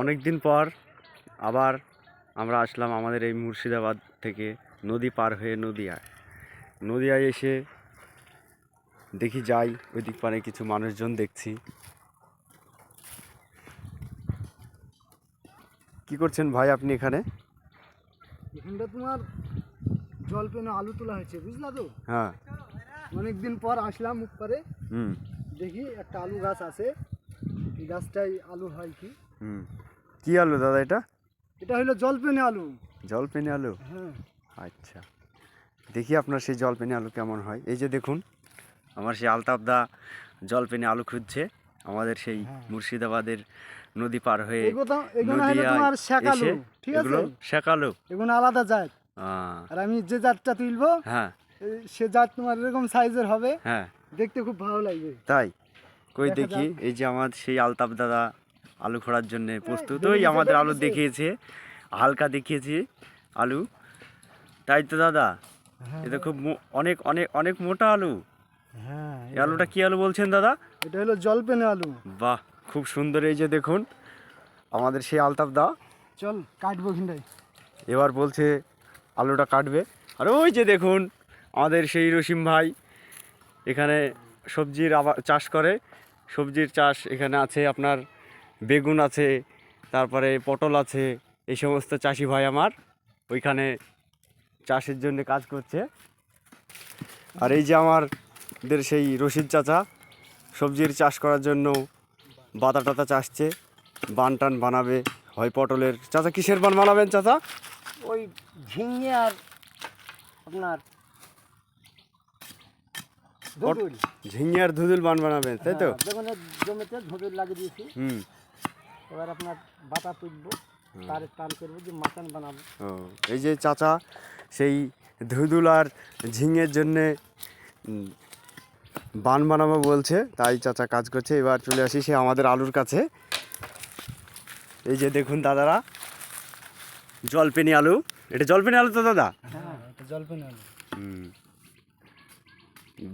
অনেক দিন পর আবার আমরা আসলাম আমাদের এই মুর্শিদাবাদ থেকে নদী পার হয়ে নদিয়ায় এসে দেখি যাই ওই দিক পারে কিছু মানুষজন দেখছি। কি করছেন ভাই আপনি এখানে? এখানটা তোমার জল পেনে আলু তোলা হয়েছে, বুঝলা তো? হ্যাঁ, অনেকদিন পর আসলাম মুখ পারে। দেখি একটা আলু গাছ আছে, এই গাছটাই আলু হয় কি? কি আলু দাদা এটা? এটা হলো জলপেনে আলু। জলপেনে আলু? হ্যাঁ। আচ্ছা, দেখি আপনার সেই জলপেনে আলু কেমন হয়। এই যে দেখুন, আমার সেই আলতাবদা জলপেনে আলু খুঁজছে আমাদের সেই মুর্শিদাবাদের নদী পার হয়ে এসে। এগুলো শেকালু, এগুলো আলাদা জাত। আর আমি যে জাতটা তুলবো, হ্যাঁ, সে জাত তোমার এরকম সাইজের হবে। হ্যাঁ, দেখতে খুব ভালো লাগবে। তাই কই দেখি। এই যে আমার সেই আলতাপ দাদা আলু খোঁড়ার জন্য প্রস্তুত। ওই আমাদের আলু দেখিয়েছে, হালকা দেখিয়েছে আলু, তাই তো দাদা? এটা খুব অনেক অনেক অনেক মোটা আলু। হ্যাঁ, এই আলুটা কি আলু বলছেন দাদা? এটা হলো জলপেনে আলু। বাহ, খুব সুন্দর। এই যে দেখুন আমাদের সেই আলতাপ দা, চল কাটবো খিন্ডাই। এবার বলছে আলুটা কাটবে। আর ওই যে দেখুন আমাদের সেই রসিম ভাই এখানে সবজির চাষ করে। সবজির চাষ এখানে আছে, আপনার বেগুন আছে, তারপরে পটল আছে। এই সমস্ত চাষি ভাই আমার ওইখানে চাষের জন্য কাজ করছে। আর এই যে আমাদের সেই রশিদ চাচা সবজির চাষ করার জন্য বাতা টাতা চাষছে, বান টান বানাবে হয় পটলের। চাচা কিসের বান বানাবেন চাচা? ওই ঝিঙে আর আপনার ধুদুল। ঝিঙে আর ধুদুল বান বানাবেন, তাই তো? বেগুনের জমিতে ধুদুল লাগিয়ে দিয়েছি। এবার আপনার বাতা তুলবো, তারে টান করবো, যে মাচান বানাবো। ও, এই যে চাচা সেই ধুদুল আর ঝিঙের জন্যে বান বানাবো বলছে, তাই চাচা কাজ করছে। এবার চলে আসি সে আমাদের আলুর কাছে। এই যে দেখুন দাদারা, জলপেনি আলু। এটা জলপেনি আলু তো দাদা? হ্যাঁ, এটা জলপেনে আলু।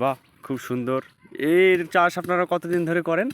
বাহ, খুব সুন্দর। এর চাষ আপনারা কতদিন ধরে করেন?